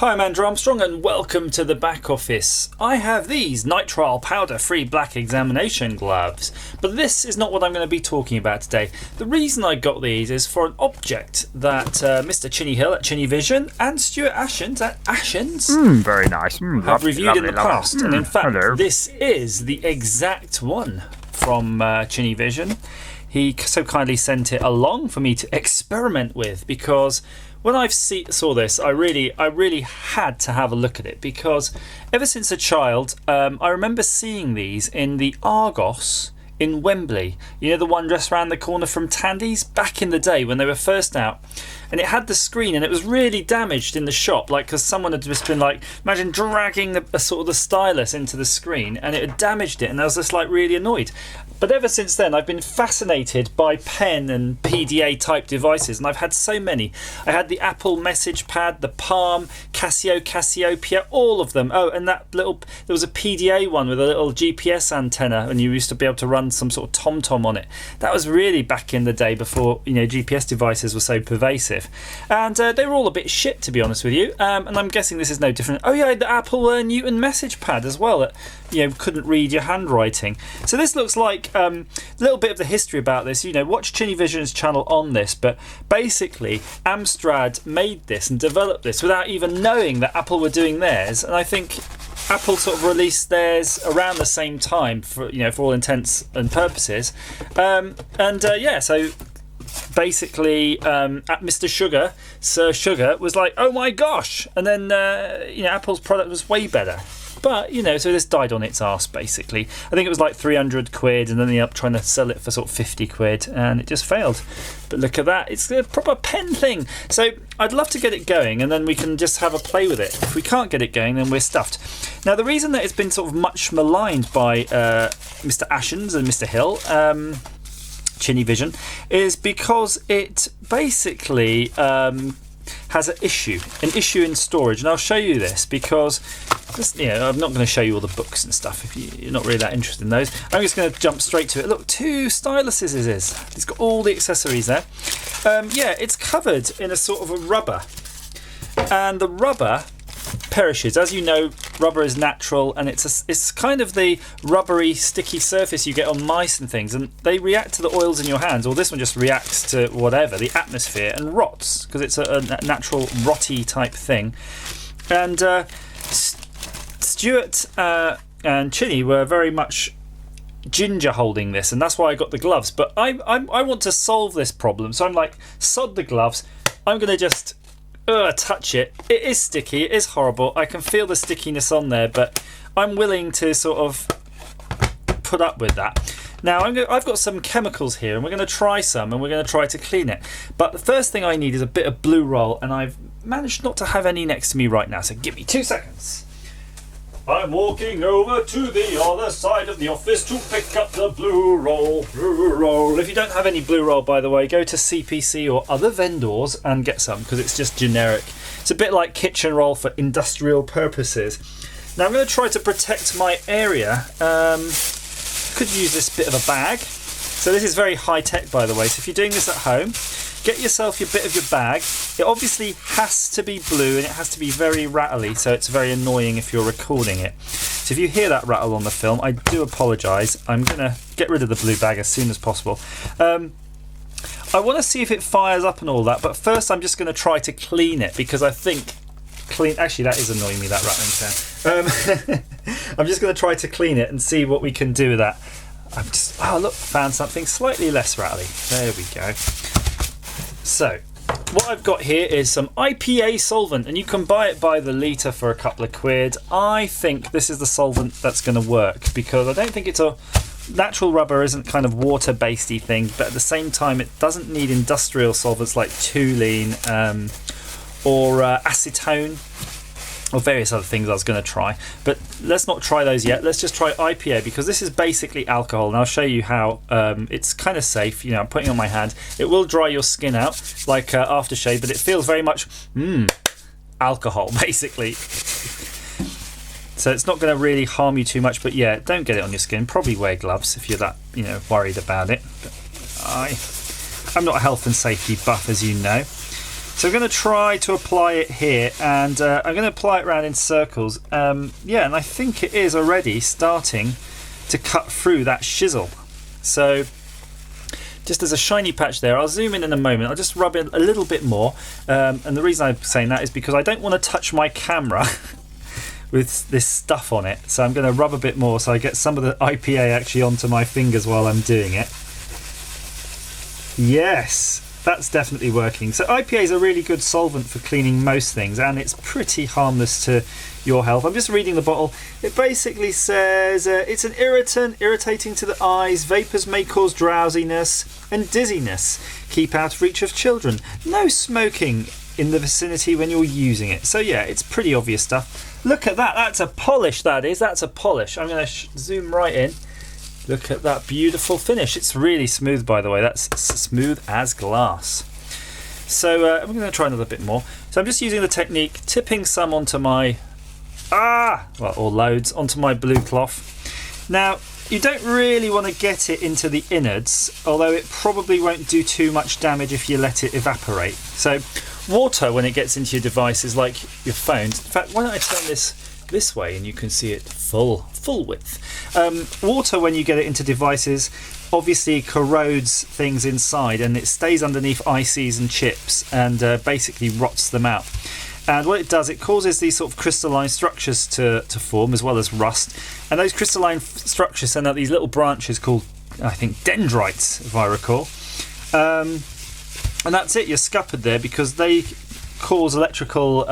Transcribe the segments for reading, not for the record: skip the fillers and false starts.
Hi, I'm Andrew Armstrong and welcome to the back office. I have these nitrile powder-free black examination gloves, but this is not what I'm going to be talking about today. The reason I got these is for an object that Mr. Chinny Hill at Chinny Vision and Stuart Ashens at Ashens very nice. have reviewed in the past. And in fact, hello. this is the exact one from Chinny Vision. He so kindly sent it along for me to experiment with, because when I saw this, I really had to have a look at it, because ever since a child, I remember seeing these in the Argos in Wembley. You know, the one just round the corner from Tandy's back in the day when they were first out. And it had the screen, and it was really damaged in the shop, like, because someone had just been like, imagine dragging the sort of the stylus into the screen, and it had damaged it, and I was just like really annoyed. But ever since then, I've been fascinated by pen and PDA type devices, and I've had so many. I had the Apple Message Pad, the Palm, Cassiopeia, all of them. Oh, and that little, there was a PDA one with a little GPS antenna, and you used to be able to run some sort of TomTom on it. That was really back in the day before, you know, GPS devices were so pervasive. And they were all a bit shit, to be honest with you. And I'm guessing this is no different. Oh yeah, the Apple Newton Message Pad as well, that, you know, couldn't read your handwriting. So this looks like a little bit of the history about this. You know, watch Chinny Vision's channel on this, but basically Amstrad made this and developed this without even knowing that Apple were doing theirs. And I think Apple sort of released theirs around the same time, for, you know, for all intents and purposes. Yeah, so basically Mr. Sugar, Sir Sugar, was like, oh my gosh, and then you know, Apple's product was way better. But, you know, so this died on its arse, basically. I think it was like 300 quid, and then they ended up trying to sell it for sort of 50 quid, and it just failed. But look at that, it's a proper pen thing. So I'd love to get it going, and then we can just have a play with it. If we can't get it going, then we're stuffed. Now, the reason that it's been sort of much maligned by Mr. Ashens and Mr. Hill, Chinny Vision, is because it basically has an issue in storage. And I'll show you this, because this, you know, I'm not going to show you all the books and stuff if you're not really that interested in those. I'm just going to jump straight to it. Look, 2 styluses it is. It's got all the accessories there. Yeah, it's covered in a sort of a rubber, and the rubber perishes. As you know, rubber is natural, and it's kind of the rubbery sticky surface you get on mice and things, and they react to the oils in your hands, or this one just reacts to whatever, the atmosphere, and rots, because it's a natural rotty type thing. And Stuart and Chinny were very much ginger holding this, and that's why I got the gloves. But I want to solve this problem, so I'm like, sod the gloves, I'm going to just touch it. It is sticky, it is horrible, I can feel the stickiness on there, but I'm willing to sort of put up with that. Now I've got some chemicals here, and we're going to try some, and we're going to try to clean it. But the first thing I need is a bit of blue roll, and I've managed not to have any next to me right now, so give me 2 seconds. I'm walking over to the other side of the office to pick up the blue roll. Blue roll. If you don't have any blue roll, by the way, go to CPC or other vendors and get some, because it's just generic. It's a bit like kitchen roll for industrial purposes. Now I'm going to try to protect my area. Could use this bit of a bag. So this is very high tech, by the way. So if you're doing this at home, get yourself your bit of your bag. It obviously has to be blue, and it has to be very rattly, so it's very annoying if you're recording it. So if you hear that rattle on the film, I do apologise. I'm going to get rid of the blue bag as soon as possible. I want to see if it fires up and all that, but first I'm just going to try to clean it, because I think actually that is annoying me, that rattling sound. I'm just going to try to clean it and see what we can do with that. Oh look, found something slightly less rattly. There we go. So what I've got here is some IPA solvent, and you can buy it by the litre for a couple of quid. I think this is the solvent that's going to work, because I don't think it's a natural rubber, isn't kind of water basedy thing, but at the same time it doesn't need industrial solvents like toluene or acetone or various other things I was going to try. But let's not try those yet. Let's just try IPA, because this is basically alcohol, and I'll show you how it's kind of safe. You know, I'm putting it on my hand. It will dry your skin out like aftershave, but it feels very much alcohol, basically. So it's not going to really harm you too much, but yeah, don't get it on your skin. Probably wear gloves if you're that, you know, worried about it. But I'm not a health and safety buff, as you know. So I'm going to try to apply it here, and I'm going to apply it around in circles. Yeah, and I think it is already starting to cut through that chisel. So just as a shiny patch there, I'll zoom in a moment. I'll just rub it a little bit more. And the reason I'm saying that is because I don't want to touch my camera with this stuff on it. So I'm going to rub a bit more so I get some of the IPA actually onto my fingers while I'm doing it. Yes, that's definitely working. So IPA is a really good solvent for cleaning most things, and it's pretty harmless to your health. I'm just reading the bottle. It basically says it's an irritant, irritating to the eyes. Vapors may cause drowsiness and dizziness. Keep out of reach of children. No smoking in the vicinity when you're using it. So yeah, it's pretty obvious stuff. Look at that. That's a polish, that is. That's a polish. I'm going to zoom right in. Look at that beautiful finish. It's really smooth, by the way. That's smooth as glass. So I'm going to try another bit more. So I'm just using the technique, tipping some onto my or loads onto my blue cloth. Now, you don't really want to get it into the innards, although it probably won't do too much damage if you let it evaporate. So water, when it gets into your device, is like your phone. In fact, why don't I turn this way and you can see it full width. Water, when you get it into devices, obviously corrodes things inside, and it stays underneath ICs and chips and basically rots them out. And what it does, it causes these sort of crystalline structures to form, as well as rust. And those crystalline structures send out these little branches called, I think, dendrites, if I recall. And that's it, you're scuppered there, because they cause electrical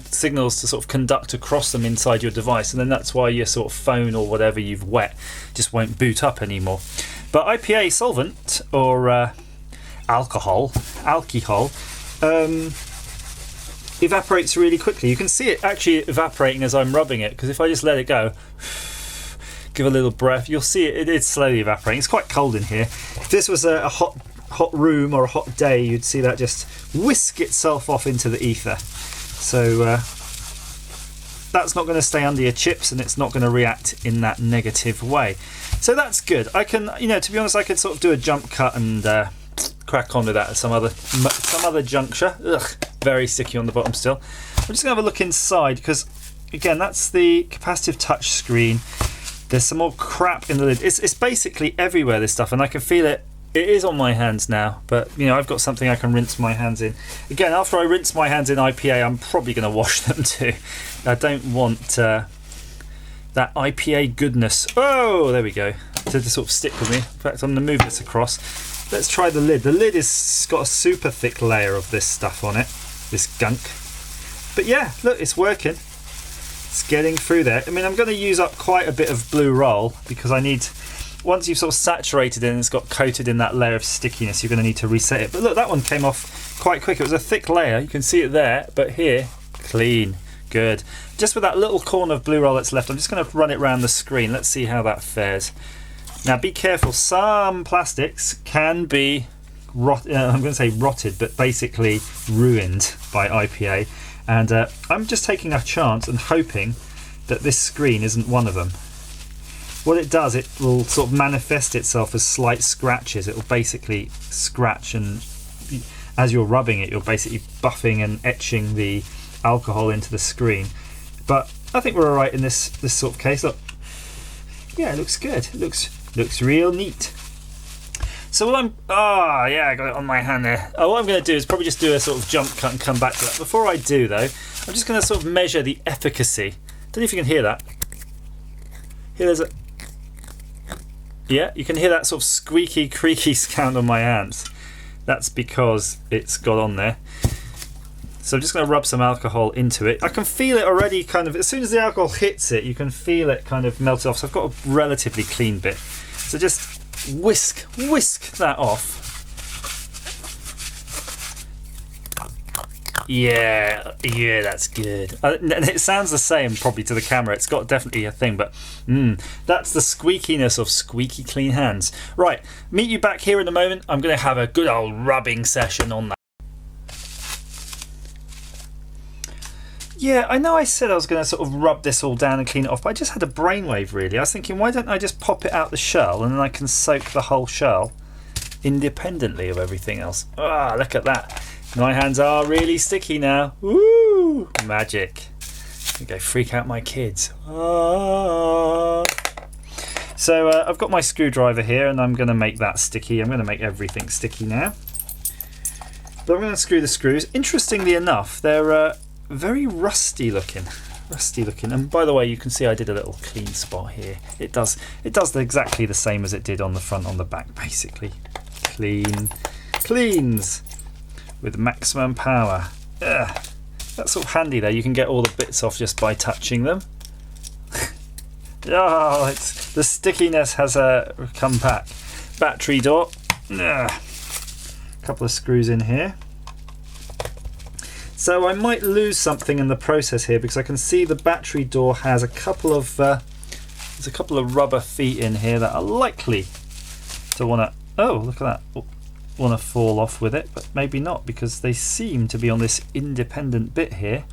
signals to sort of conduct across them inside your device. And then that's why your sort of phone or whatever you've wet just won't boot up anymore. But IPA solvent, or alcohol, evaporates really quickly. You can see it actually evaporating as I'm rubbing it, because if I just let it go, give a little breath, you'll see it's slowly evaporating. It's quite cold in here. If this was a hot room or a hot day, you'd see that just whisk itself off into the ether. So that's not going to stay under your chips, and it's not going to react in that negative way. So that's good. I can, to be honest, I could sort of do a jump cut and crack on with that at some other juncture. Ugh, very sticky on the bottom still. I'm just going to have a look inside, because again, that's the capacitive touch screen. There's some more crap in the lid. It's basically everywhere, this stuff, and I can feel it. It is on my hands now, but I've got something I can rinse my hands in. Again, after I rinse my hands in IPA, I'm probably going to wash them too. I don't want that IPA goodness. Oh, there we go. To sort of stick with me. In fact, I'm going to move this across. Let's try the lid. The lid is got a super thick layer of this stuff on it, this gunk. But yeah, look, it's working. It's getting through there. I mean, I'm going to use up quite a bit of blue roll, because I need, once you've sort of saturated it and it's got coated in that layer of stickiness, you're going to need to reset it. But look, that one came off quite quick. It was a thick layer. You can see it there, but here, clean. Good. Just with that little corner of blue roll that's left, I'm just going to run it around the screen. Let's see how that fares. Now, be careful. Some plastics can be I'm going to say rotted, but basically ruined by IPA. And I'm just taking a chance and hoping that this screen isn't one of them. What it does, it will sort of manifest itself as slight scratches. It will basically scratch, and as you're rubbing it, you're basically buffing and etching the alcohol into the screen. But I think we're all right in this sort of case. Look, yeah, it looks good. It looks real neat. So what I got it on my hand there. What I'm going to do is probably just do a sort of jump cut and come back to that. Before I do, though, I'm just going to sort of measure the efficacy. Don't know if you can hear that. Yeah, you can hear that sort of squeaky, creaky sound on my hands. That's because it's got on there. So I'm just going to rub some alcohol into it. I can feel it already kind of, as soon as the alcohol hits it, you can feel it kind of melt off. So I've got a relatively clean bit. So just whisk that off. Yeah, that's good. And it sounds the same probably to the camera. It's got definitely a thing, but that's the squeakiness of squeaky clean hands. Right, meet you back here in a moment. I'm going to have a good old rubbing session on that. Yeah, I know I said I was going to sort of rub this all down and clean it off, but I just had a brainwave really. I was thinking, why don't I just pop it out the shell, and then I can soak the whole shell independently of everything else. Ah, look at that. My hands are really sticky now. Woo! Magic. I'm gonna go freak out my kids. Ah. So I've got my screwdriver here and I'm going to make that sticky. I'm going to make everything sticky now. But I'm going to screw the screws. Interestingly enough, they're very rusty looking. And by the way, you can see I did a little clean spot here. It does exactly the same as it did on the front, on the back, basically. Cleans with maximum power. Ugh. That's sort of handy there. You can get all the bits off just by touching them. Oh, the stickiness has come back. Battery door. Ugh. Couple of screws in here. So I might lose something in the process here because I can see the battery door has a couple of there's a couple of rubber feet in here that are likely to want to, oh look at that, want to fall off with it, but maybe not because they seem to be on this independent bit here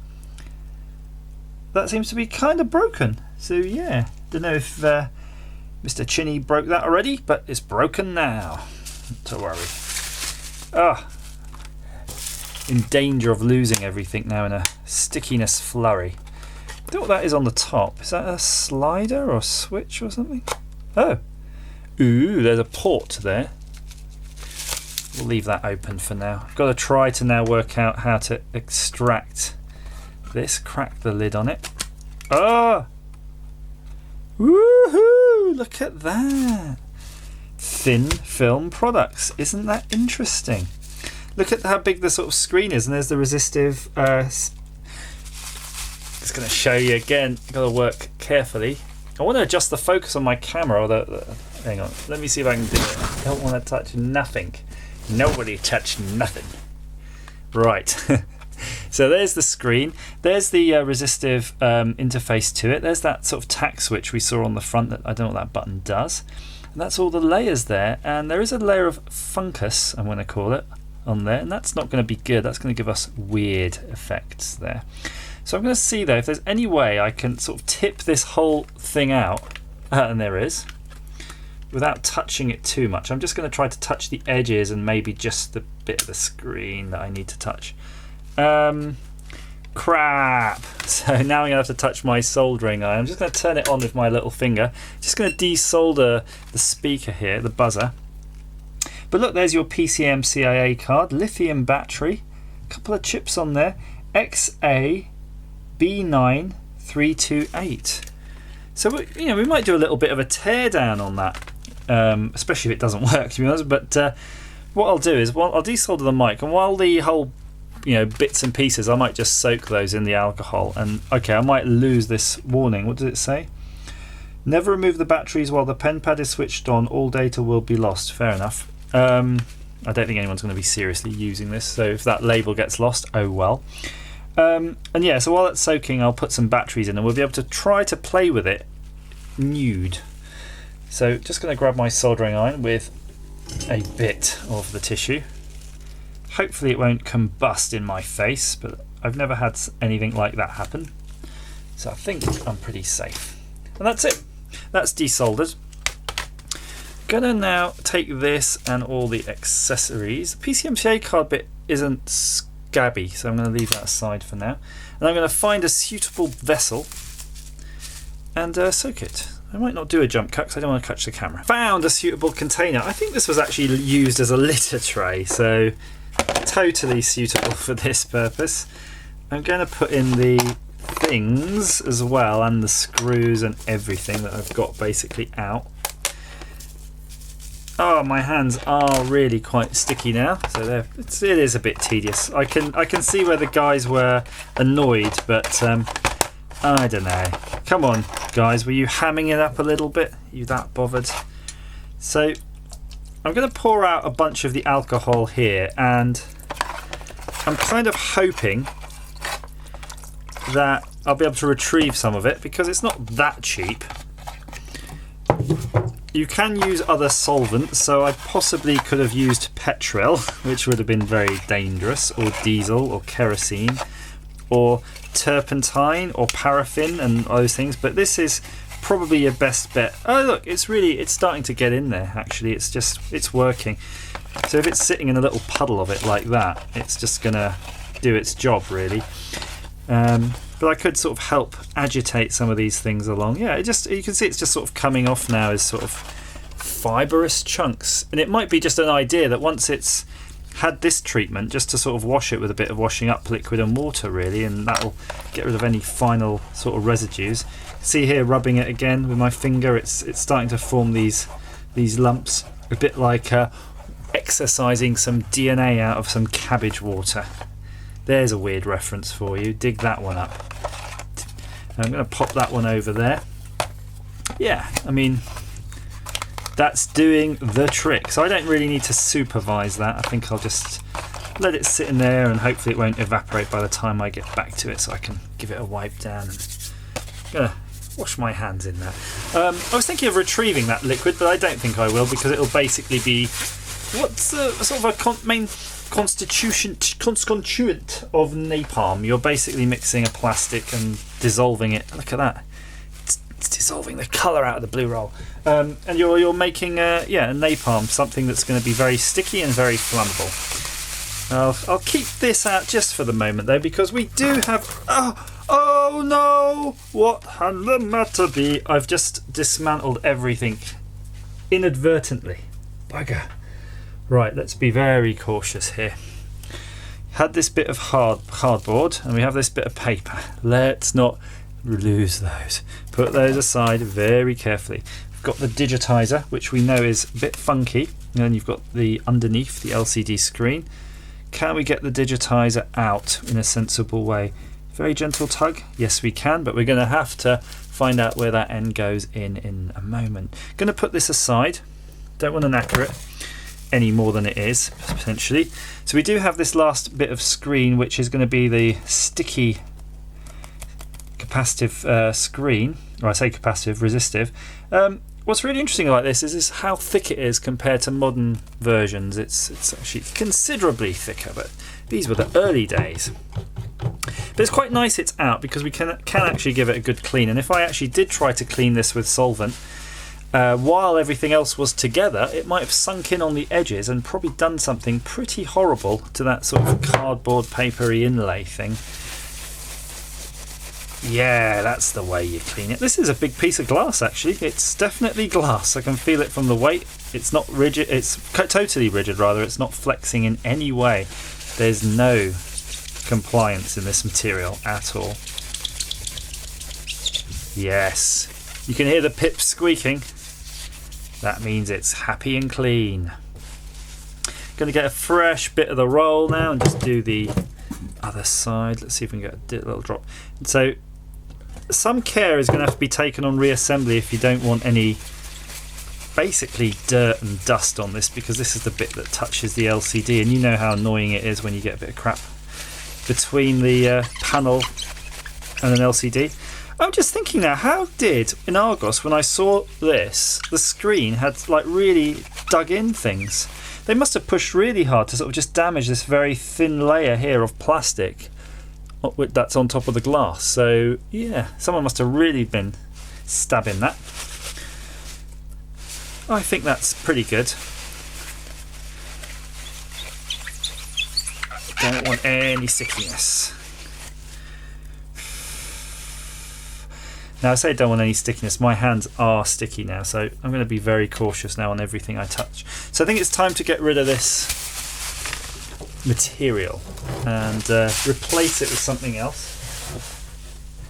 that seems to be kind of broken. So yeah, don't know if Mr. Chinny broke that already, but it's broken now. Not to worry. Ah, in danger of losing everything now in a stickiness flurry. I don't know what that is on the top. Is that a slider or a switch or something? Oh, ooh, there's a port there. We'll leave that open for now. I've got to try to now work out how to extract this. Crack the lid on it. Ah! Woohoo! Look at that. Thin film products. Isn't that interesting? Look at how big the sort of screen is, and there's the resistive. Just going to show you again. Got to work carefully. I want to adjust the focus on my camera. Or hang on. Let me see if I can do it. I don't want to touch nothing. Nobody touch nothing. Right. So there's the screen. There's the resistive interface to it. There's that sort of tack switch we saw on the front. That I don't know what that button does. And that's all the layers there. And there is a layer of fungus, I'm going to call it, on there, and that's not going to be good. That's going to give us weird effects there. So I'm going to see though if there's any way I can sort of tip this whole thing out, and there is, without touching it too much. I'm just going to try to touch the edges and maybe just the bit of the screen that I need to touch. Crap. So now I'm going to have to touch my soldering iron. I'm just going to turn it on with my little finger. Just going to desolder the speaker here, the buzzer. But look, there's your PCM CIA card, lithium battery, a couple of chips on there, XA-B9328. So we might do a little bit of a teardown on that, especially if it doesn't work, to be honest. But what I'll do is I'll desolder the mic, and while the whole bits and pieces, I might just soak those in the alcohol. And okay, I might lose this warning. What does it say? Never remove the batteries while the pen pad is switched on. All data will be lost. Fair enough. I don't think anyone's going to be seriously using this, so if that label gets lost, oh well. And yeah, so while it's soaking, I'll put some batteries in and we'll be able to try to play with it nude. So just going to grab my soldering iron with a bit of the tissue. Hopefully it won't combust in my face, but I've never had anything like that happen, so I think I'm pretty safe. And that's it. That's desoldered. Gonna now take this and all the accessories. The PCMCA card bit isn't scabby, so I'm going to leave that aside for now. And I'm going to find a suitable vessel and soak it. I might not do a jump cut because I don't want to catch the camera. Found a suitable container. I think this was actually used as a litter tray, so totally suitable for this purpose. I'm going to put in the things as well, and the screws and everything that I've got basically out. Oh, my hands are really quite sticky now, so it is a bit tedious. I can see where the guys were annoyed, but I don't know. Come on, guys, were you hamming it up a little bit? Are you that bothered? So I'm going to pour out a bunch of the alcohol here, and I'm kind of hoping that I'll be able to retrieve some of it because it's not that cheap. You can use other solvents, so I possibly could have used petrol, which would have been very dangerous, or diesel, or kerosene, or turpentine, or paraffin, and those things. But this is probably your best bet. Oh look, it's starting to get in there. Actually, it's working. So if it's sitting in a little puddle of it like that, it's just going to do its job really. But I could sort of help agitate some of these things along. Yeah, you can see it's just sort of coming off now as sort of fibrous chunks. And it might be just an idea that once it's had this treatment, just to sort of wash it with a bit of washing up liquid and water really, and that'll get rid of any final sort of residues. See here, rubbing it again with my finger, it's starting to form these lumps, a bit like exercising some DNA out of some cabbage water. There's a weird reference for you. Dig that one up. I'm going to pop that one over there. Yeah, I mean, that's doing the trick. So I don't really need to supervise that. I think I'll just let it sit in there and hopefully it won't evaporate by the time I get back to it, so I can give it a wipe down. I'm going to wash my hands in that. I was thinking of retrieving that liquid, but I don't think I will, because it'll basically be what's sort of a main constituent of napalm. You're basically mixing a plastic and dissolving it. Look at that. It's dissolving the colour out of the blue roll. And you're making a napalm, something that's going to be very sticky and very flammable. I'll keep this out just for the moment though, because we do have oh no, what can the matter be? I've just dismantled everything inadvertently. Bugger. Right, let's be very cautious here. Had this bit of cardboard and we have this bit of paper. Let's not lose those. Put those aside very carefully. We've got the digitizer, which we know is a bit funky, and then you've got the underneath the LCD screen. Can we get the digitizer out in a sensible way? Very gentle tug. Yes, we can, but we're going to have to find out where that end goes in a moment. Going to put this aside. Don't want to knacker it any more than it is, potentially. So we do have this last bit of screen, which is going to be the sticky capacitive screen, or I say capacitive, resistive. What's really interesting about this is how thick it is compared to modern versions. It's actually considerably thicker, but these were the early days. But it's quite nice it's out, because we can actually give it a good clean. And if I actually did try to clean this with solvent, while everything else was together, it might have sunk in on the edges and probably done something pretty horrible to that sort of cardboard papery inlay thing. Yeah, that's the way you clean it. This is a big piece of glass actually. It's definitely glass. I can feel it from the weight. It's not rigid, it's totally rigid rather. It's not flexing in any way. There's no compliance in this material at all. Yes, you can hear the pips squeaking. That means it's happy and clean. Going to get a fresh bit of the roll now and just do the other side. Let's see if we can get a little drop. So some care is going to have to be taken on reassembly if you don't want any basically dirt and dust on this, because this is the bit that touches the LCD, and you know how annoying it is when you get a bit of crap between the panel and an LCD. I'm just thinking now, how did in Argos, when I saw this, the screen had like really dug in things? They must have pushed really hard to sort of just damage this very thin layer here of plastic that's on top of the glass. So yeah, someone must have really been stabbing that. I think that's pretty good. Don't want any stickiness. Now I say don't want any stickiness, my hands are sticky now, so I'm going to be very cautious now on everything I touch. So I think it's time to get rid of this material and replace it with something else.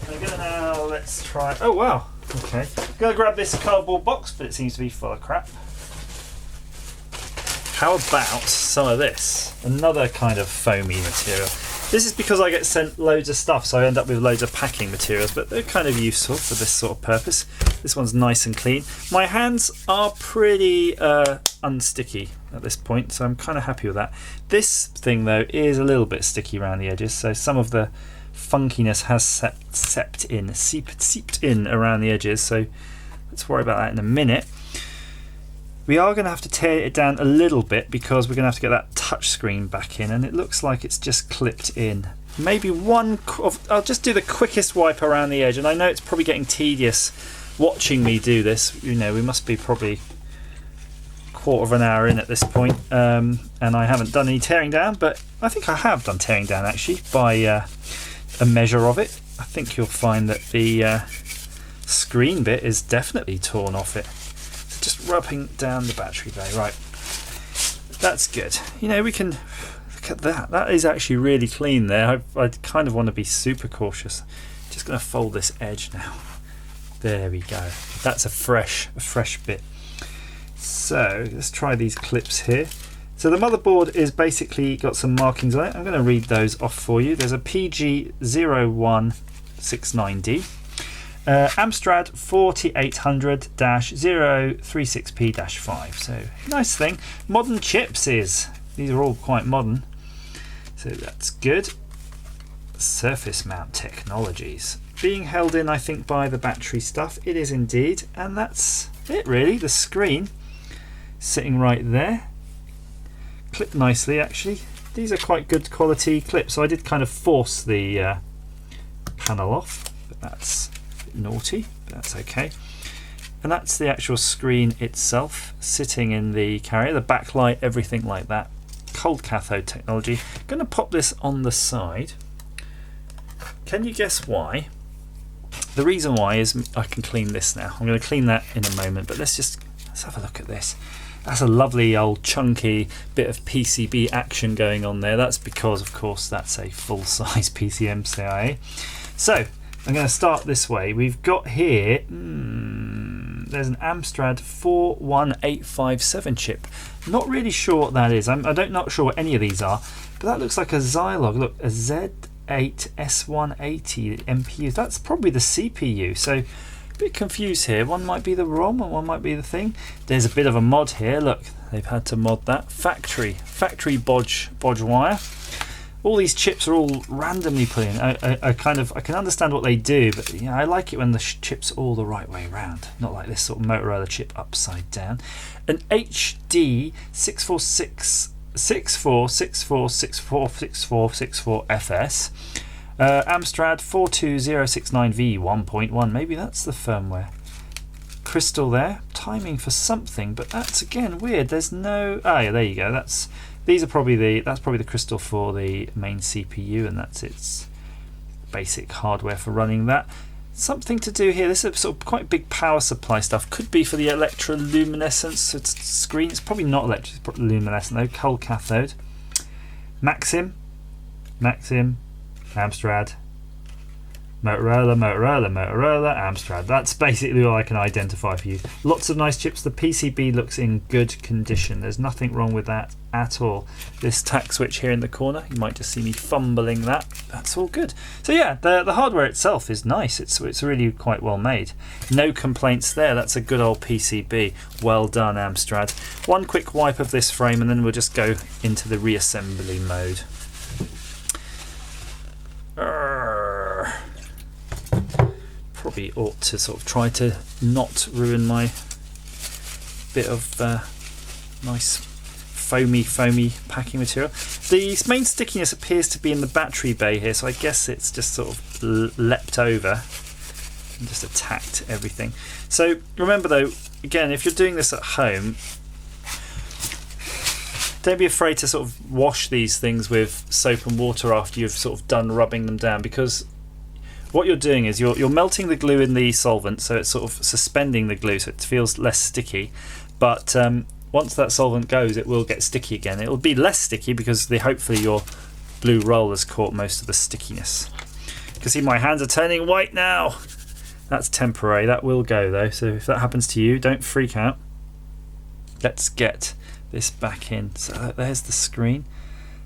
I'm going to now, let's try, oh wow, okay. I'm going to grab this cardboard box, but it seems to be full of crap. How about some of this? Another kind of foamy material. This is because I get sent loads of stuff, so I end up with loads of packing materials, but they're kind of useful for this sort of purpose. This one's nice and clean. My hands are pretty unsticky at this point, so I'm kind of happy with that. This thing though is a little bit sticky around the edges, so some of the funkiness has seeped in around the edges, so let's worry about that in a minute. We are going to have to tear it down a little bit because we're going to have to get that touch screen back in, and it looks like it's just clipped in. Maybe I'll just do the quickest wipe around the edge, and I know it's probably getting tedious watching me do this. You know, we must be probably quarter of an hour in at this point, and I haven't done any tearing down, but I think I have done tearing down actually by a measure of it. I think you'll find that the screen bit is definitely torn off it. So just rubbing down the battery bay. Right, that's good. You know, we can look at that. That is actually really clean there. I kind of want to be super cautious. Just going to fold this edge now. There we go. That's a fresh bit. So let's try these clips here. So the motherboard is basically got some markings on it. I'm going to read those off for you. There's a PG0169D, Amstrad 4800-036P-5. So nice thing. Modern chips these are all quite modern. So that's good. Surface mount technologies. Being held in, I think, by the battery stuff. It is indeed. And that's it really. The screen sitting right there. Clip nicely actually. These are quite good quality clips. So I did kind of force the panel off, but that's a bit naughty, but that's okay. And that's the actual screen itself sitting in the carrier, the backlight, everything like that. Cold cathode technology. I'm going to pop this on the side. Can you guess why? The reason why is I can clean this now. I'm going to clean that in a moment, but let's have a look at this. That's a lovely old chunky bit of PCB action going on there. That's because, of course, that's a full-size PCMCIA. So I'm going to start this way. We've got here, there's an Amstrad 41857 chip. Not really sure what that is. I'm not sure what any of these are, but that looks like a Zilog. Look, a Z8S180 MPU. That's probably the CPU. So a bit confused here. One might be the ROM and one might be the thing. There's a bit of a mod here. Look, they've had to mod that. Factory bodge wire. All these chips are all randomly put in. I can understand what they do, but you know, I like it when the chips are all the right way around, not like this sort of Motorola chip upside down. An HD 646464646464FS. Amstrad 42069V 1.1. Maybe that's the firmware. Crystal there. Timing for something, but that's again weird. There's no. Ah, yeah, there you go. That's probably the crystal for the main CPU, and that's its basic hardware for running that. Something to do here. This is sort of quite big power supply stuff. Could be for the electroluminescence screen. It's probably not electroluminescent though. Cold cathode. Maxim, Amstrad, Motorola, Amstrad. That's basically all I can identify for you. Lots of nice chips. The PCB looks in good condition. There's nothing wrong with that at all. This tack switch here in the corner, you might just see me fumbling that. That's all good. So yeah, the hardware itself is nice. It's really quite well made. No complaints there. That's a good old PCB. Well done, Amstrad. One quick wipe of this frame and then we'll just go into the reassembly mode. Probably ought to sort of try to not ruin my bit of nice foamy packing material. The main stickiness appears to be in the battery bay here, so I guess it's just sort of leapt over and just attacked everything. So remember though, again, if you're doing this at home, don't be afraid to sort of wash these things with soap and water after you've sort of done rubbing them down, because what you're doing is you're melting the glue in the solvent, so it's sort of suspending the glue so it feels less sticky, but once that solvent goes it will get sticky again. It will be less sticky because hopefully your blue roll has caught most of the stickiness. You can see my hands are turning white now. That's temporary, that will go though, so if that happens to you, don't freak out. Let's get this back in. So there's the screen.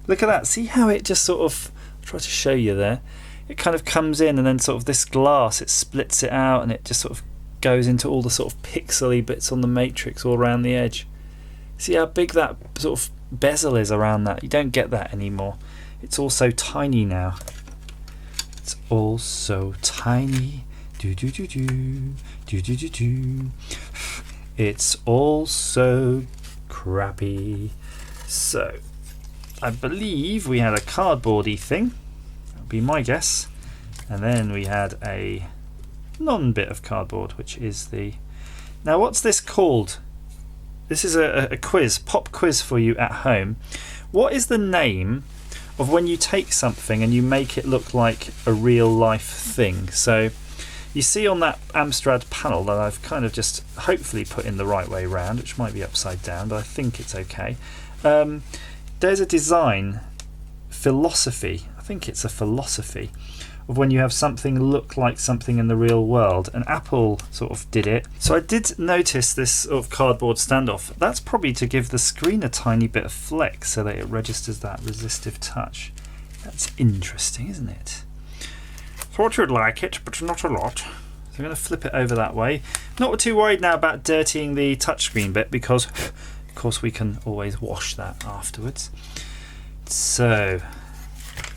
Look at that. See how it just sort of, I'll try to show you there. It kind of comes in and then sort of this glass, it splits it out and it just sort of goes into all the sort of pixely bits on the matrix all around the edge. See how big that sort of bezel is around that? You don't get that anymore. It's all so tiny now. It's all so tiny. Do do do do do do do do. It's all so crappy. So I believe we had a cardboardy thing, that would be my guess, and then we had a non-bit of cardboard, which is the, now what's this called? this is a quiz, pop quiz for you at home. What is the name of when you take something and you make it look like a real life thing? So you see on that Amstrad panel that I've kind of just hopefully put in the right way round, which might be upside down, but I think it's okay. There's a design philosophy, I think it's a philosophy, of when you have something look like something in the real world, and Apple sort of did it. So I did notice this sort of cardboard standoff. That's probably to give the screen a tiny bit of flex so that it registers that resistive touch. That's interesting, isn't it? Thought you'd like it, but not a lot. So I'm going to flip it over that way. Not too worried now about dirtying the touchscreen bit, because of course we can always wash that afterwards. So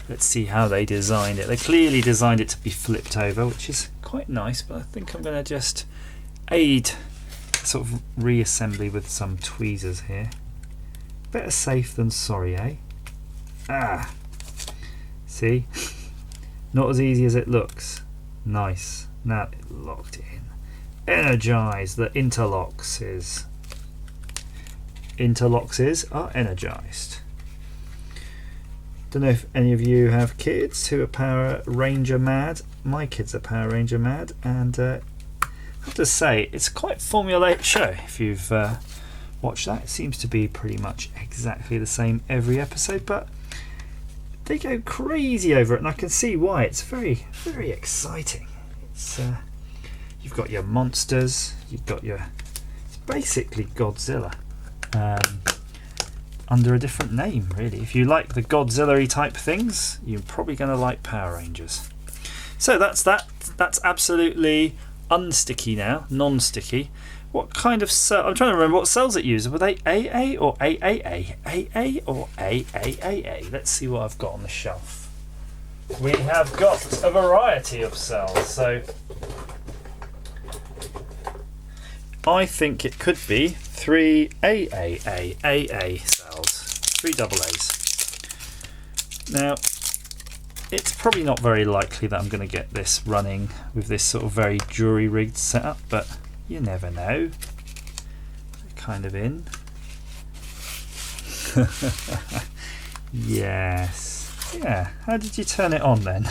let's see how they designed it. They clearly designed it to be flipped over, which is quite nice, but I think I'm going to just aid sort of reassembly with some tweezers here. Better safe than sorry, eh? Ah, see? Not as easy as it looks. Nice. Now it locked in. Energize the interlocks. Interlocks are energized. Don't know if any of you have kids who are Power Ranger mad. My kids are Power Ranger mad, and I have to say it's quite formulaic show. If you've watched that, it seems to be pretty much exactly the same every episode, but they go crazy over it, and I can see why. It's very, very exciting. It's you've got your monsters, you've got your, it's basically Godzilla. Under a different name, really. If you like the Godzilla-y type things, you're probably going to like Power Rangers. So that's that. That's absolutely unsticky now, non-sticky. What kind of cell? I'm trying to remember what cells it uses. Were they AA or AAA? AA or AAAA? Let's see what I've got on the shelf. We have got a variety of cells. So I think it could be 3 AAA cells, 3 AA's. Now, it's probably not very likely that I'm going to get this running with this sort of very jury-rigged setup, but you never know. Kind of in. Yes. Yeah. How did you turn it on then?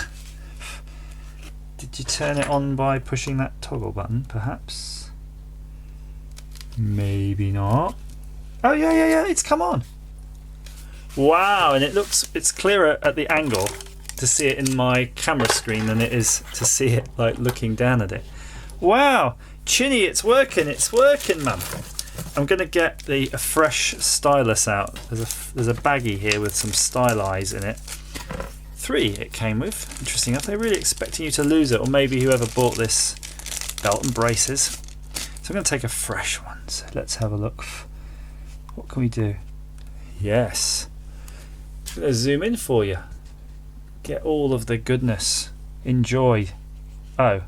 Did you turn it on by pushing that toggle button, perhaps? Maybe not. Oh yeah, it's come on. Wow, and it's clearer at the angle to see it in my camera screen than it is to see it like looking down at it. Wow, Chinny, it's working, mum. I'm gonna get a fresh stylus out. There's a baggie here with some stylize in it. 3 it came with. Interesting enough. They're really expecting you to lose it, or maybe whoever bought this belt and braces. So I'm going to take a fresh one. So let's have a look. What can we do? Yes. I'm going to zoom in for you. Get all of the goodness. Enjoy. Oh.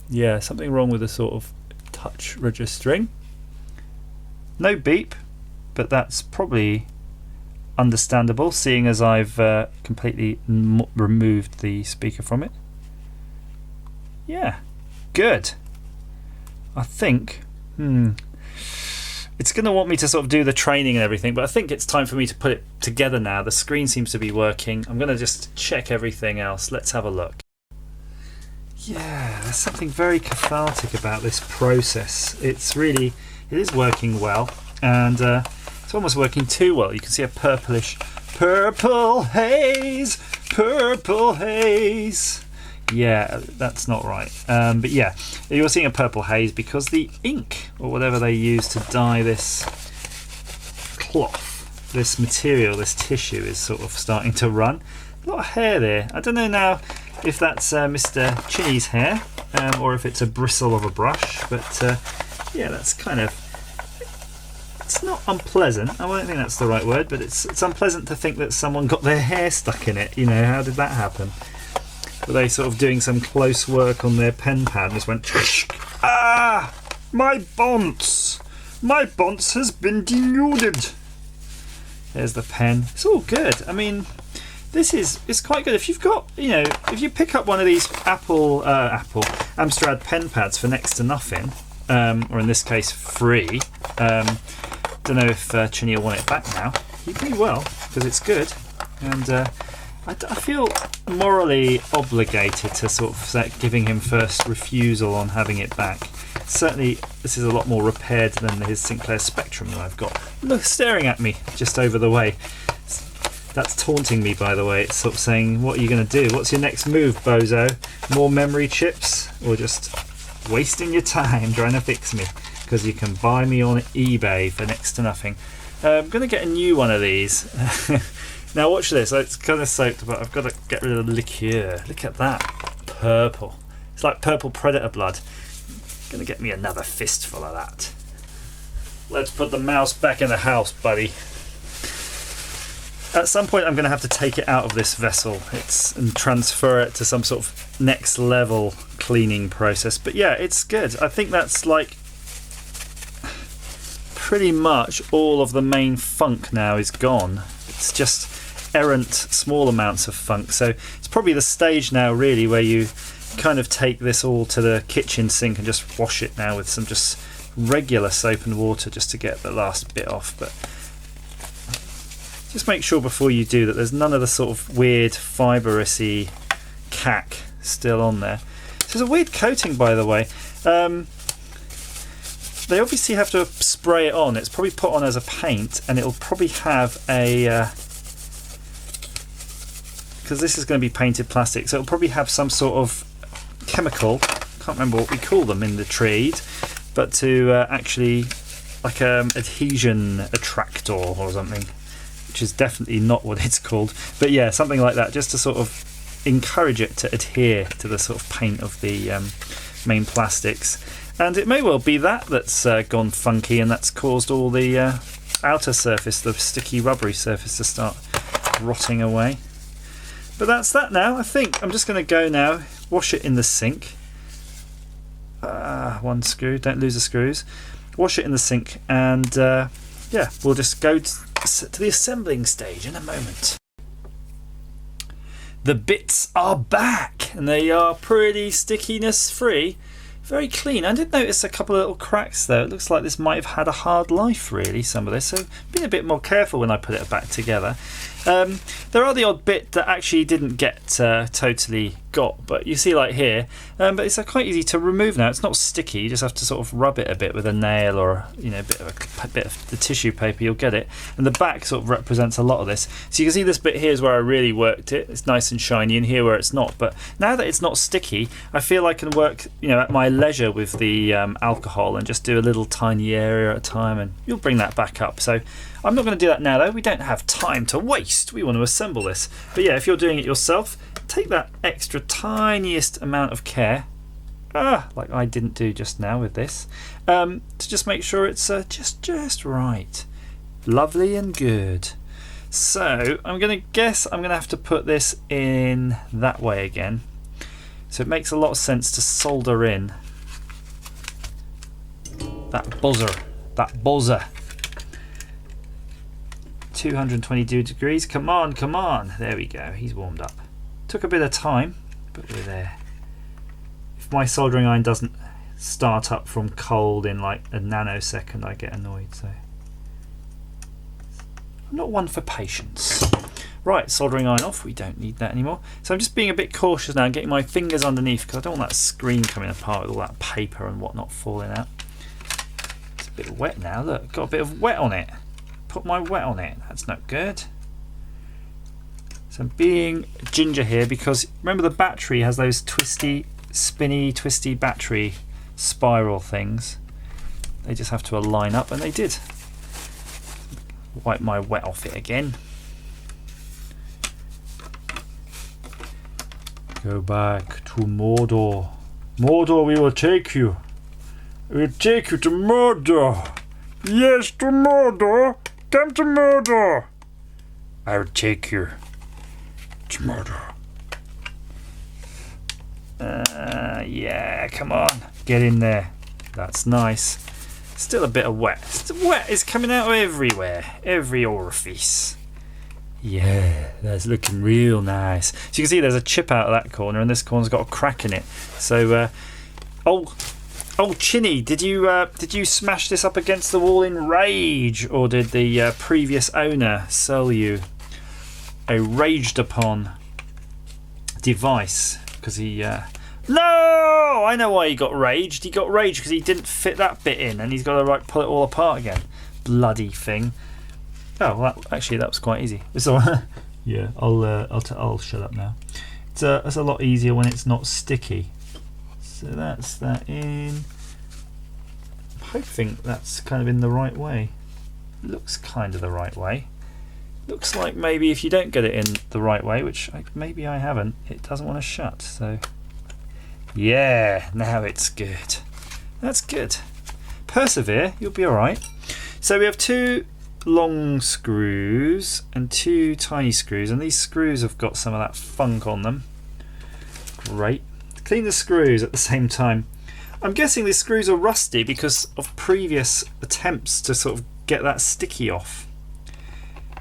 Yeah, something wrong with the sort of touch registering. No beep, but that's probably understandable, seeing as I've completely removed the speaker from it. Yeah. Good. I think it's going to want me to sort of do the training and everything, but I think it's time for me to put it together now. The screen seems to be working. I'm going to just check everything else. Let's have a look. Yeah, there's something very cathartic about this process. It is working well, and it's almost working too well. You can see a purple haze. Yeah, that's not right. But yeah, you're seeing a purple haze because the ink, or whatever they use to dye this cloth, this material, this tissue, is sort of starting to run. A lot of hair there. I don't know now if that's Mr. Chinny's hair, or if it's a bristle of a brush, but yeah, that's kind of... It's not unpleasant. I don't think that's the right word, but it's unpleasant to think that someone got their hair stuck in it. You know, how did that happen? Were they sort of doing some close work on their pen pad and just went, ah, my bonce has been denuded. There's the pen. It's all good. I mean, it's quite good. If you've got, if you pick up one of these Amstrad pen pads for next to nothing, or in this case free. Don't know if Chinny will want it back now. He pretty well, because it's good, and I feel morally obligated to sort of giving him first refusal on having it back. Certainly this is a lot more repaired than his Sinclair Spectrum that I've got. Look, staring at me just over the way. That's taunting me, by the way. It's sort of saying, what are you going to do? What's your next move, bozo? More memory chips? Or just wasting your time trying to fix me? Because you can buy me on eBay for next to nothing. I'm going to get a new one of these. Now watch this. It's kind of soaked, but I've got to get rid of the liqueur. Look at that. Purple. It's like purple predator blood. Going to get me another fistful of that. Let's put the mouse back in the house, buddy. At some point I'm going to have to take it out of this vessel and transfer it to some sort of next level cleaning process. But yeah, it's good. I think that's like pretty much all of the main funk now is gone. It's just errant small amounts of funk, so it's probably the stage now really where you kind of take this all to the kitchen sink and just wash it now with some just regular soap and water just to get the last bit off. But just make sure before you do that there's none of the sort of weird fibrous-y cack still on there. This is a weird coating, by the way. They obviously have to spray it on. It's probably put on as a paint, and it'll probably have a because this is going to be painted plastic, so it'll probably have some sort of chemical, can't remember what we call them in the trade, but to actually like adhesion attractor or something, which is definitely not what it's called, but yeah, something like that, just to sort of encourage it to adhere to the sort of paint of the main plastics. And it may well be that's gone funky, and that's caused all the outer surface, the sticky rubbery surface, to start rotting away. But that's that now. I think I'm just going to go now, wash it in the sink. One screw, don't lose the screws. Wash it in the sink, and yeah, we'll just go to the assembling stage in a moment. The bits are back, and they are pretty stickiness free. Very clean. I did notice a couple of little cracks though. It looks like this might have had a hard life really, some of this, so being a bit more careful when I put it back together. There are the odd bit that actually didn't get totally got, but you see like here, but it's quite easy to remove now. It's not sticky, you just have to sort of rub it a bit with a nail, or a bit of the tissue paper, you'll get it. And the back sort of represents a lot of this. So you can see this bit here is where I really worked it. It's nice and shiny, and here where it's not. But now that it's not sticky, I feel I can work at my leisure with the alcohol and just do a little tiny area at a time, and you'll bring that back up. So I'm not going to do that now though. We don't have time to waste. We want to assemble this. But yeah, if you're doing it yourself, take that extra tiniest amount of care, like I didn't do just now with this, to just make sure it's just right. Lovely and good. So I'm going to guess I'm going to have to put this in that way again. So it makes a lot of sense to solder in that buzzer. 222 degrees. Come on. There we go. He's warmed up. Took a bit of time, but we're there. If my soldering iron doesn't start up from cold in like a nanosecond, I get annoyed. So I'm not one for patience. Right, soldering iron off. We don't need that anymore. So I'm just being a bit cautious now and getting my fingers underneath, because I don't want that screen coming apart with all that paper and whatnot falling out. It's a bit wet now. Look, got a bit of wet on it. Put my wet on it. That's not good. So I'm being ginger here, because remember the battery has those twisty, spinny, twisty battery spiral things. They just have to align up, and they did. Wipe my wet off it again. Go back to Mordor. Mordor, we will take you. We'll take you to Mordor. Yes, to Mordor. Come to Mordor. I will take you to Mordor. Yeah, come on. Get in there. That's nice. Still a bit of wet. Wet is coming out everywhere. Every orifice. Yeah, that's looking real nice. So you can see there's a chip out of that corner, and this corner's got a crack in it. So Oh, Chinny, did you smash this up against the wall in rage, or did the previous owner sell you a raged upon device? Because he no, I know why he got raged. He got raged because he didn't fit that bit in, and he's got to pull it all apart again. Bloody thing. Oh, well, actually that was quite easy. It's all right. Yeah, I'll shut up now. It's a lot easier when it's not sticky. So that's that in. I'm hoping that's kind of in the right way. Looks kind of the right way. Looks like maybe if you don't get it in the right way, which maybe I haven't, it doesn't want to shut. So yeah, now it's good. That's good. Persevere, you'll be alright. So we have 2 long screws and 2 tiny screws, and these screws have got some of that funk on them. Great. Clean the screws at the same time. I'm guessing these screws are rusty because of previous attempts to sort of get that sticky off.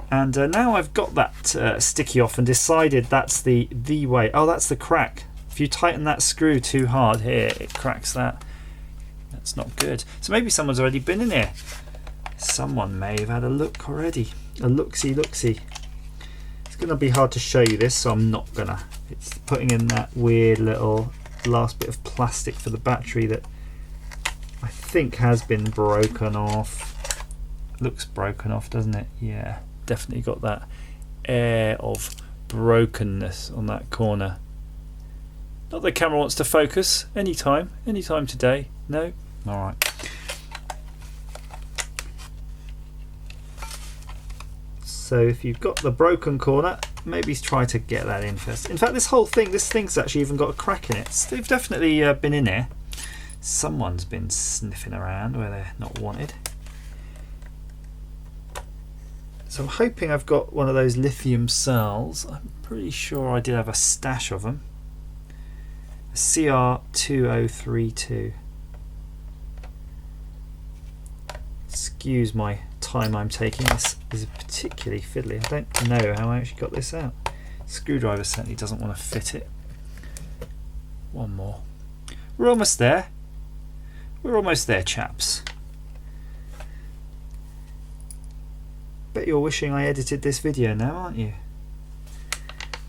And now I've got that sticky off and decided that's the way. Oh, that's the crack. If you tighten that screw too hard here, it cracks that. That's not good. So maybe someone's already been in here. Someone may have had a look already. A looksy. It's going to be hard to show you this, so I'm not gonna. It's putting in that weird little last bit of plastic for the battery that I think has been broken off. Looks broken off, doesn't it? Yeah, definitely got that air of brokenness on that corner. Not that the camera wants to focus. Anytime today. No? Alright. So if you've got the broken corner, maybe try to get that in first. In fact, this thing's actually even got a crack in it. So they've definitely been in here. Someone's been sniffing around where they're not wanted. So I'm hoping I've got one of those lithium cells. I'm pretty sure I did have a stash of them. A CR2032. Excuse my time I'm taking. This is particularly fiddly. I don't know how I actually got this out. Screwdriver certainly doesn't want to fit it. One more. We're almost there. We're almost there, chaps. Bet you're wishing I edited this video now, aren't you?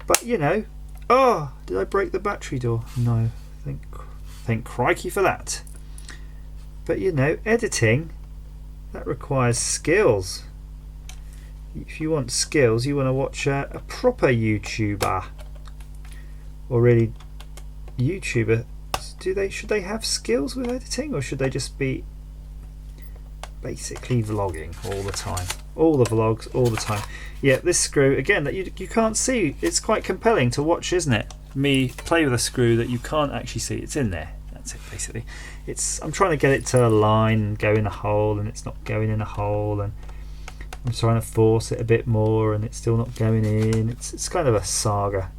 But you know. Oh, did I break the battery door? No. Thank crikey for that. But you know, editing, that requires skills. If you want skills, you want to watch a proper YouTuber, or really YouTuber. Should they have skills with editing, or should they just be basically vlogging all the time? All the vlogs, all the time. Yeah, this screw again that you can't see. It's quite compelling to watch, isn't it? Me play with a screw that you can't actually see. It's in there. That's it, basically. I'm trying to get it to align and go in a hole, and it's not going in a hole, and I'm trying to force it a bit more, and it's still not going in. It's kind of a saga.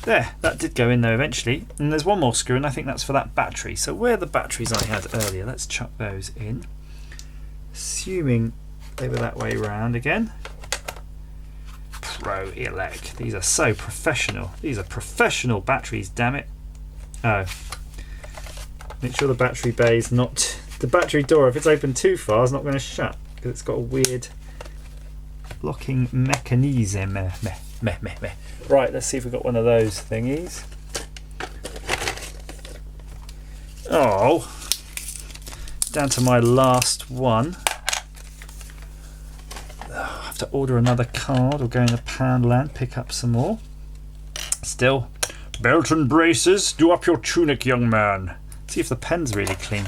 There, that did go in though eventually. And there's one more screw, and I think that's for that battery. So where are the batteries I had earlier? Let's chuck those in. Assuming they were that way round again. Pro elect. These are so professional. These are professional batteries, damn it. Oh. Make sure the battery bay is not. The battery door, if it's open too far, is not going to shut because it's got a weird locking mechanism. Right, let's see if we've got one of those thingies. Oh. Down to my last one. I have to order another card or go into Poundland, pick up some more. Still, belt and braces, do up your tunic, young man. See if the pen's really clean.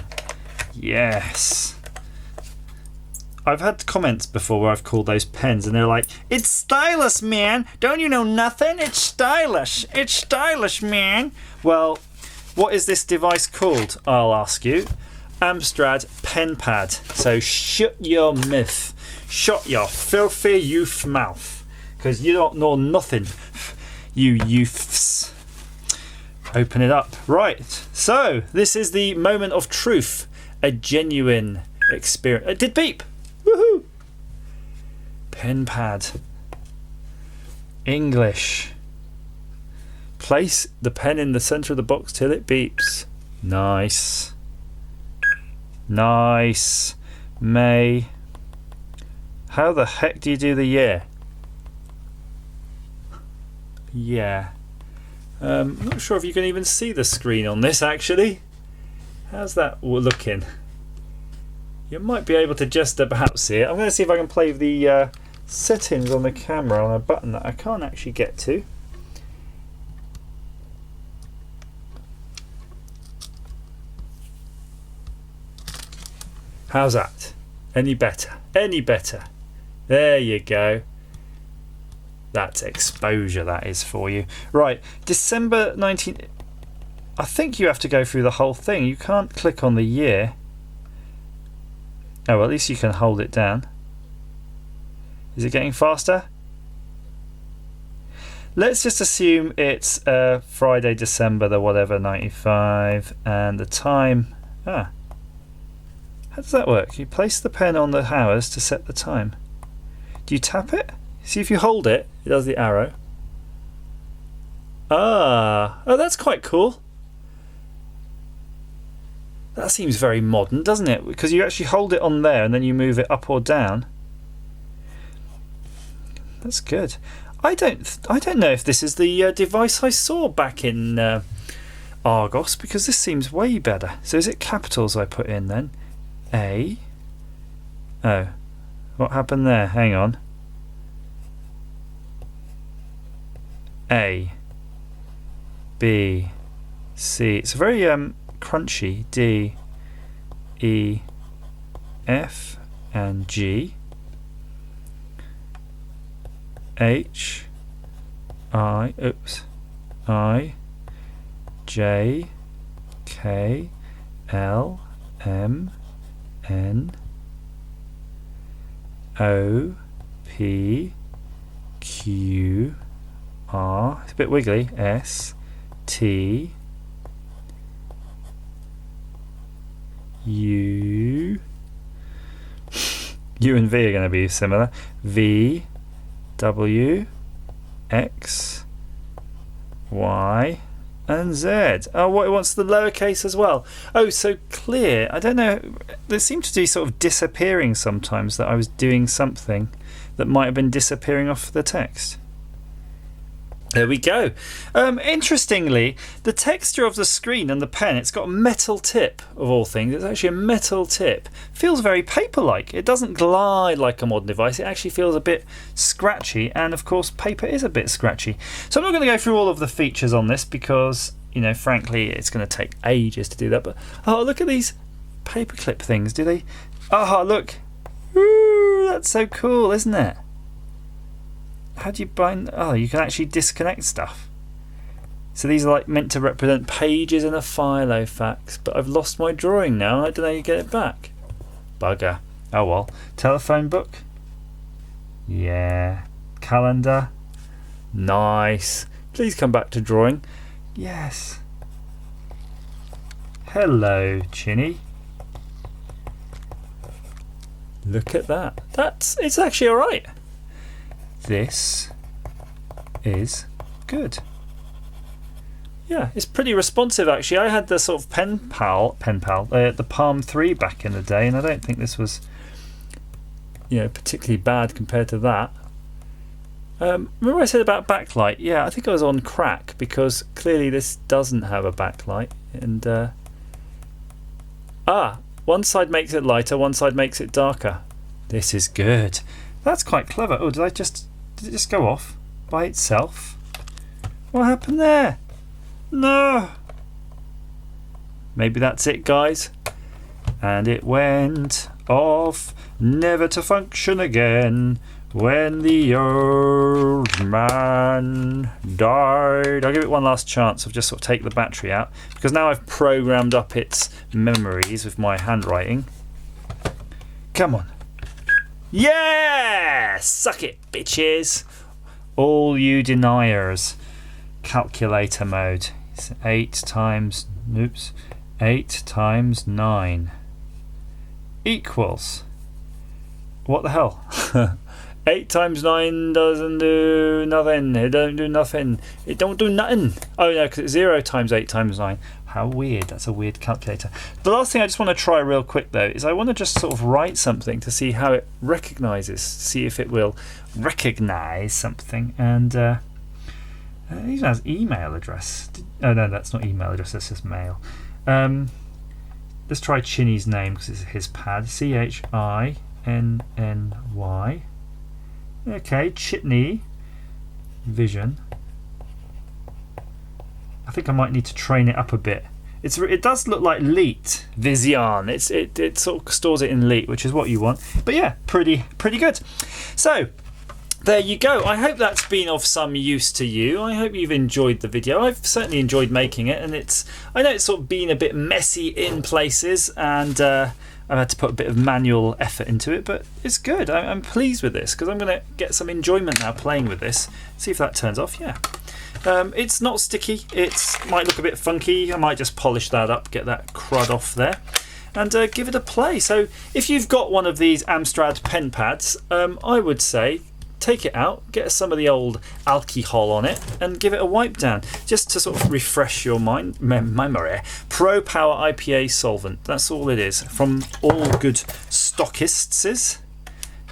Yes. I've had comments before where I've called those pens and they're like, it's stylish, man. Don't you know nothing? It's stylish. It's stylish, man. Well, what is this device called? I'll ask you. Amstrad Penpad. So shut your mouth. Shut your filthy youth mouth. Because you don't know nothing, you youths. Open it up. Right. So this is the moment of truth. A genuine experience. It did beep. Woohoo. Penpad. English. Place the pen in the center of the box till it beeps. Nice. Nice. May. How the heck do you do the year? Yeah. I'm not sure if you can even see the screen on this actually. How's that looking? You might be able to just about see it. I'm going to see if I can play the settings on the camera on a button that I can't actually get to. How's that? Any better? Any better? There you go. That's exposure, that is for you. Right, December 19... I think you have to go through the whole thing. You can't click on the year. Oh, well, at least you can hold it down. Is it getting faster? Let's just assume it's Friday, December the whatever, 95, and the time... How does that work? You place the pen on the hours to set the time. Do you tap it? See, if you hold it, it does the arrow. Oh, that's quite cool. That seems very modern, doesn't it? Because you actually hold it on there and then you move it up or down. That's good. I don't know if this is the device I saw back in Argos, because this seems way better. So is it capitals I put in then? A. Oh, what happened there? Hang on. A. B. C. It's very crunchy. D. E. F. And G. H. I. Oops. I. J. K. L. M. N. O. P. Q. R. It's a bit wiggly. S. T. U. U and V are going to be similar. V. W. X. Y. And Z. Oh, what, it wants the lowercase as well. Oh, so clear. I don't know. There seemed to be sort of disappearing sometimes, that I was doing something that might have been disappearing off the text. There we go. Interestingly, the texture of the screen and the pen, it's got a metal tip of all things. It's actually a metal tip. Feels very paper-like. It doesn't glide like a modern device. It actually feels a bit scratchy, and of course paper is a bit scratchy. So I'm not going to go through all of the features on this because, you know, frankly, it's going to take ages to do that. But oh, look at these paperclip things. Do they? Oh, look. Ooh, that's so cool, isn't it? How do you bind? Oh, you can actually disconnect stuff. So these are like meant to represent pages in a filofax, but I've lost my drawing now. I don't know how you get it back. Bugger. Oh well. Telephone book. Yeah. Calendar. Nice. Please come back to drawing. Yes. Hello, Chinny. Look at that. It's actually alright. This is good. Yeah, it's pretty responsive actually. I had the sort of Penpad, the Palm 3 back in the day, and I don't think this was, you know, particularly bad compared to that. Remember I said about backlight? Yeah, I think I was on crack because clearly this doesn't have a backlight, and one side makes it lighter, one side makes it darker. This is good. That's quite clever. Oh, did it just go off by itself? What happened there? No. Maybe that's it, guys. And it went off, never to function again, when the old man died. I'll give it one last chance of just sort of take the battery out, because now I've programmed up its memories with my handwriting. Come on. Yeah! Suck it, bitches! All you deniers. Calculator mode. It's 8 times 9 equals. What the hell? 8 times 9 doesn't do nothing. It don't do nothing. It don't do nothing. Oh no, because it's 0 times 8 times 9. How weird. That's a weird calculator. The last thing I just want to try real quick though is I want to just sort of write something to see how it recognises, see if it will recognise something. And it even has email address. Oh no, that's not email address, that's just mail. Let's try Chinny's name because it's his pad. Chinny. Okay, Chinny Vision. I think I might need to train it up a bit. It does look like Leet Vision. It sort of stores it in Leet, which is what you want. But yeah, pretty good. So there you go. I hope that's been of some use to you. I hope you've enjoyed the video. I've certainly enjoyed making it, and I know it's sort of been a bit messy in places, and I've had to put a bit of manual effort into it, but it's good. I'm pleased with this because I'm going to get some enjoyment now playing with this. See if that turns off. Yeah. It's not sticky. It might look a bit funky. I might just polish that up, get that crud off there, and give it a play. So if you've got one of these Amstrad pen pads, I would say take it out, get some of the old alcohol on it, and give it a wipe down, just to sort of refresh your memory. Pro Power IPA solvent. That's all it is. From all good stockists.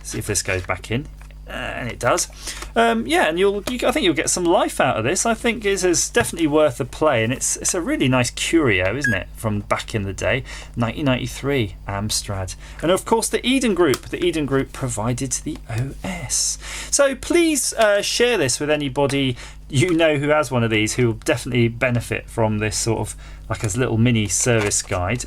See if this goes back in. And it does. Yeah, and I think you'll get some life out of this. I think it is definitely worth a play, and it's a really nice curio, isn't it, from back in the day, 1993 Amstrad. And of course the Eden Group. The Eden Group provided the OS. So please share this with anybody you know who has one of these, who will definitely benefit from this sort of like a little mini service guide.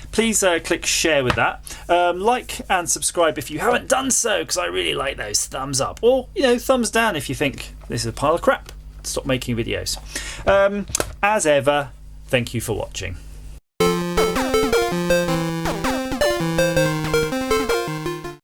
Please click share with that. Like and subscribe if you haven't done so, because I really like those thumbs up, or thumbs down if you think this is a pile of crap. Stop making videos. As ever, thank you for watching.